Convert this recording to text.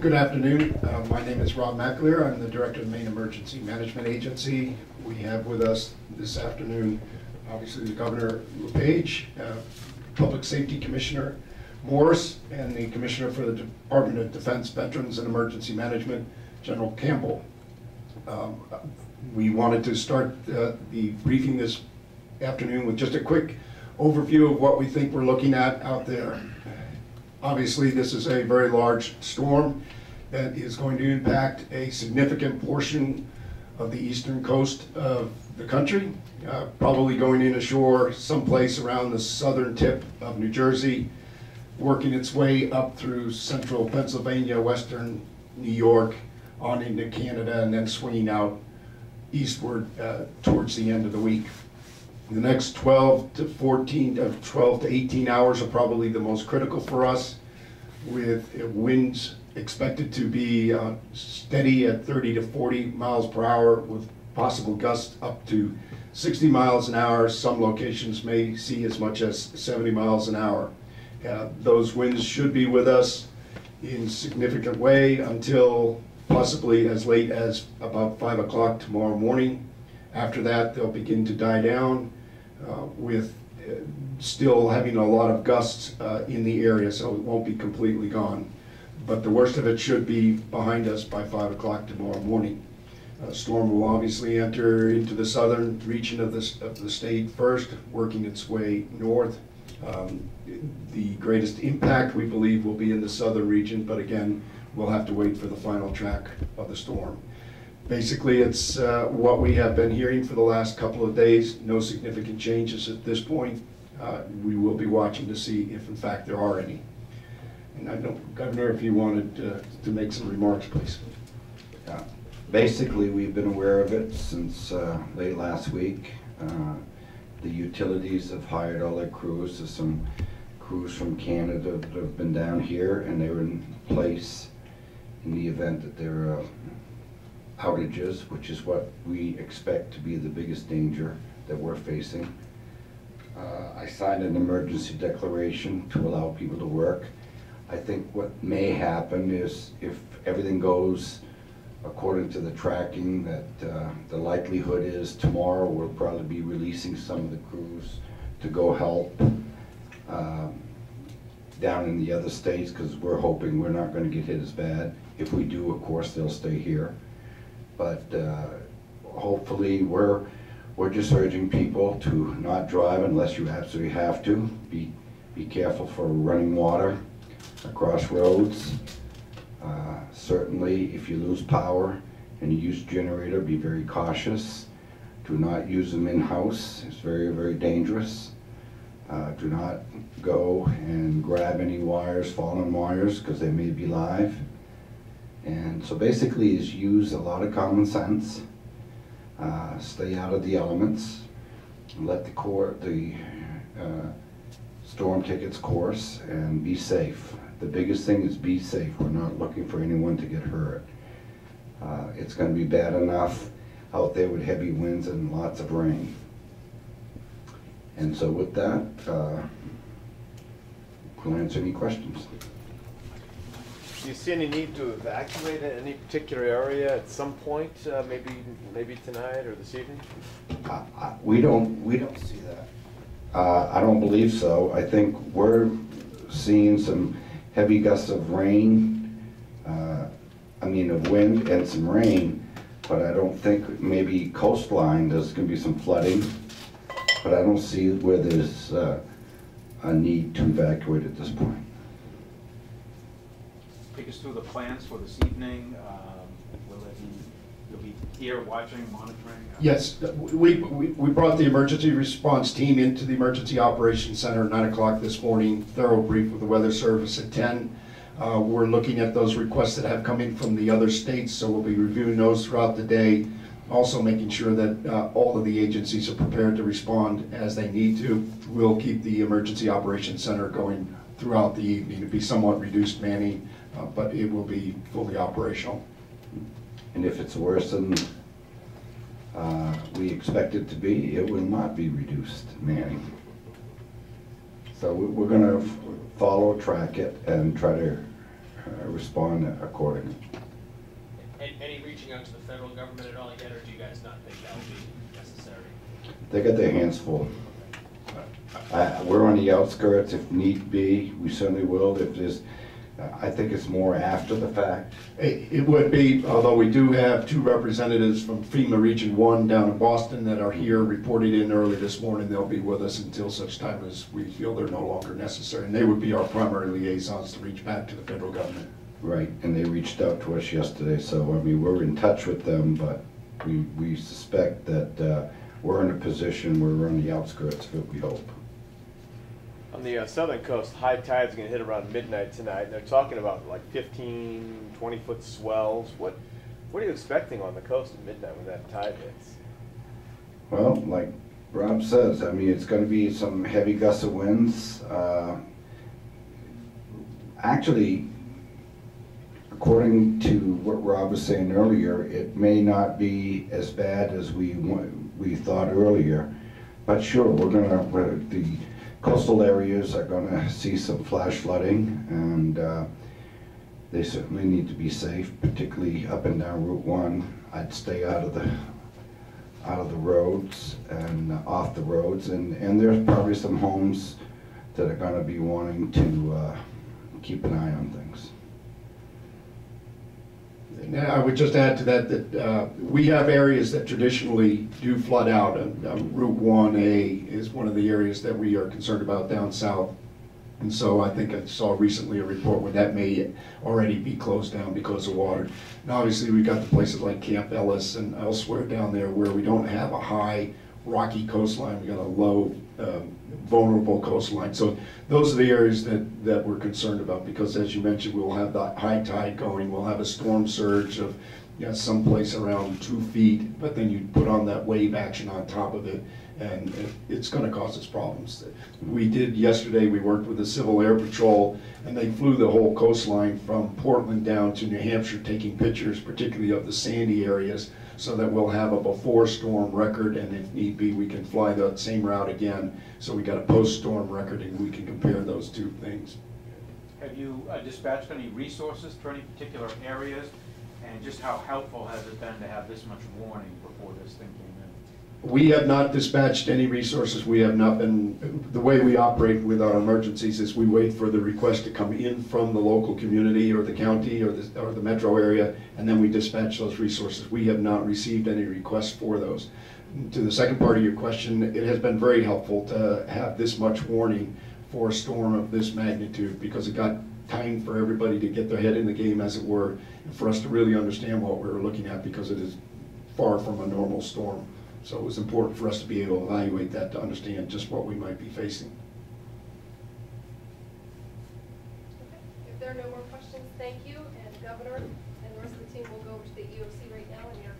Good afternoon. My name is Rob McAleer. I'm the Director of the Maine Emergency Management Agency. We have with us this afternoon, obviously, the Governor LePage, Public Safety Commissioner Morris, and the Commissioner for the Department of Defense, Veterans and Emergency Management, General Campbell. We wanted to start the briefing this afternoon with just a quick overview of what we think we're looking at out there. Obviously, this is a very large storm that is going to impact a significant portion of the eastern coast of the country, probably going in ashore someplace around the southern tip of New Jersey, working its way up through central Pennsylvania, western New York, on into Canada, and then swinging out eastward towards the end of the week. The next 12 to 18 hours are probably the most critical for us, with winds expected to be steady at 30 to 40 miles per hour, with possible gusts up to 60 miles an hour. Some locations may see as much as 70 miles an hour. Those winds should be with us in significant way until possibly as late as about 5 o'clock tomorrow morning. After that, they'll begin to die down, with still having a lot of gusts in the area, so it won't be completely gone. But the worst of it should be behind us by 5 o'clock tomorrow morning. Storm will obviously enter into the southern region of the state first, working its way north. The greatest impact, we believe, will be in the southern region, but again, we'll have to wait for the final track of the storm. Basically, it's what we have been hearing for the last couple of days. No significant changes at this point. We will be watching to see if, in fact, there are any. And I know, Governor, if you wanted to make some remarks, please. Yeah. Basically, we've been aware of it since late last week. The utilities have hired all their crews. There's some crews from Canada that have been down here, and they were in place in the event that there are outages, which is what we expect to be the biggest danger that we're facing. I signed an emergency declaration to allow people to work. I think what may happen is, if everything goes according to the tracking, that the likelihood is tomorrow we'll probably be releasing some of the crews to go help down in the other states, because we're hoping we're not going to get hit as bad. If we do, of course, they'll stay here. But hopefully we're just urging people to not drive unless you absolutely have to. Be careful for running water across roads. Certainly, if you lose power and you use a generator, be very cautious. Do not use them in-house. It's very, very dangerous. Do not go and grab any wires, fallen wires, because they may be live. And so basically is use a lot of common sense, stay out of the elements, let the storm take its course, and be safe. The biggest thing is be safe. We're not looking for anyone to get hurt. It's going to be bad enough out there with heavy winds and lots of rain. And so with that, we'll answer any questions. Do you see any need to evacuate any particular area at some point, maybe tonight or this evening? We don't see that. I don't believe so. I think we're seeing some heavy gusts of rain, of wind and some rain, but I don't think, maybe coastline there's going to be some flooding, but I don't see where there's a need to evacuate at this point. Take us through the plans for this evening. You'll be here watching, monitoring? Yes, we brought the emergency response team into the Emergency Operations Center at 9 o'clock this morning, thorough brief with the Weather Service at 10. We're looking at those requests that have come in from the other states, so we'll be reviewing those throughout the day, also making sure that all of the agencies are prepared to respond as they need to. We'll keep the Emergency Operations Center going throughout the evening. It'll be somewhat reduced manning, but it will be fully operational. And if it's worse than we expect it to be, it will not be reduced manning. So we're going to follow, track it, and try to respond accordingly. Any reaching out to the federal government at all yet, or do you guys not think that will be necessary? They got their hands full. We're on the outskirts. If need be, we certainly will. If there's, I think it's more after the fact. It would be, although we do have 2 representatives from FEMA Region 1 down in Boston that are here, reported in early this morning. They'll be with us until such time as we feel they're no longer necessary. And they would be our primary liaisons to reach back to the federal government. Right, and they reached out to us yesterday, so I mean, we're in touch with them, but we suspect that we're in a position where we're on the outskirts of it, we hope. On the southern coast, high tide's gonna hit around midnight tonight, and they're talking about like 15, 20-foot swells. What are you expecting on the coast at midnight when that tide hits? Well, like Rob says, I mean, it's gonna be some heavy gusts of winds. Actually, according to what Rob was saying earlier, it may not be as bad as we thought earlier, but sure, the coastal areas are gonna see some flash flooding, and they certainly need to be safe, particularly up and down Route 1. I'd stay out of the roads and off the roads, and there's probably some homes that are gonna be wanting to keep an eye on things. Now, I would just add to that we have areas that traditionally do flood out. Route 1A is one of the areas that we are concerned about down south. And so I think I saw recently a report where that may already be closed down because of water. And obviously we've got the places like Camp Ellis and elsewhere down there where we don't have a high rocky coastline. We got a low vulnerable coastline. So those are the areas that we're concerned about, because as you mentioned, we'll have the high tide going, we'll have a storm surge of someplace around 2 feet, but then you put on that wave action on top of it, and it's going to cause us problems. We did yesterday, we worked with the Civil Air Patrol, and they flew the whole coastline from Portland down to New Hampshire, taking pictures, particularly of the sandy areas, so that we'll have a before storm record, and if need be, we can fly that same route again. So we got a post-storm record, and we can compare those 2 things. Have you dispatched any resources for any particular areas? And just how helpful has it been to have this much warning before this thing came in? We have not dispatched any resources. We have not been, the way we operate with our emergencies is we wait for the request to come in from the local community or the county or the metro area, and then we dispatch those resources. We have not received any requests for those. To the second part of your question, it has been very helpful to have this much warning for a storm of this magnitude, because it got time for everybody to get their head in the game, as it were, and for us to really understand what we were looking at, because it is far from a normal storm. So it was important for us to be able to evaluate that, to understand just what we might be facing. Okay. If there are no more questions, thank you. And Governor and the rest of the team will go over to the EOC right now, and you're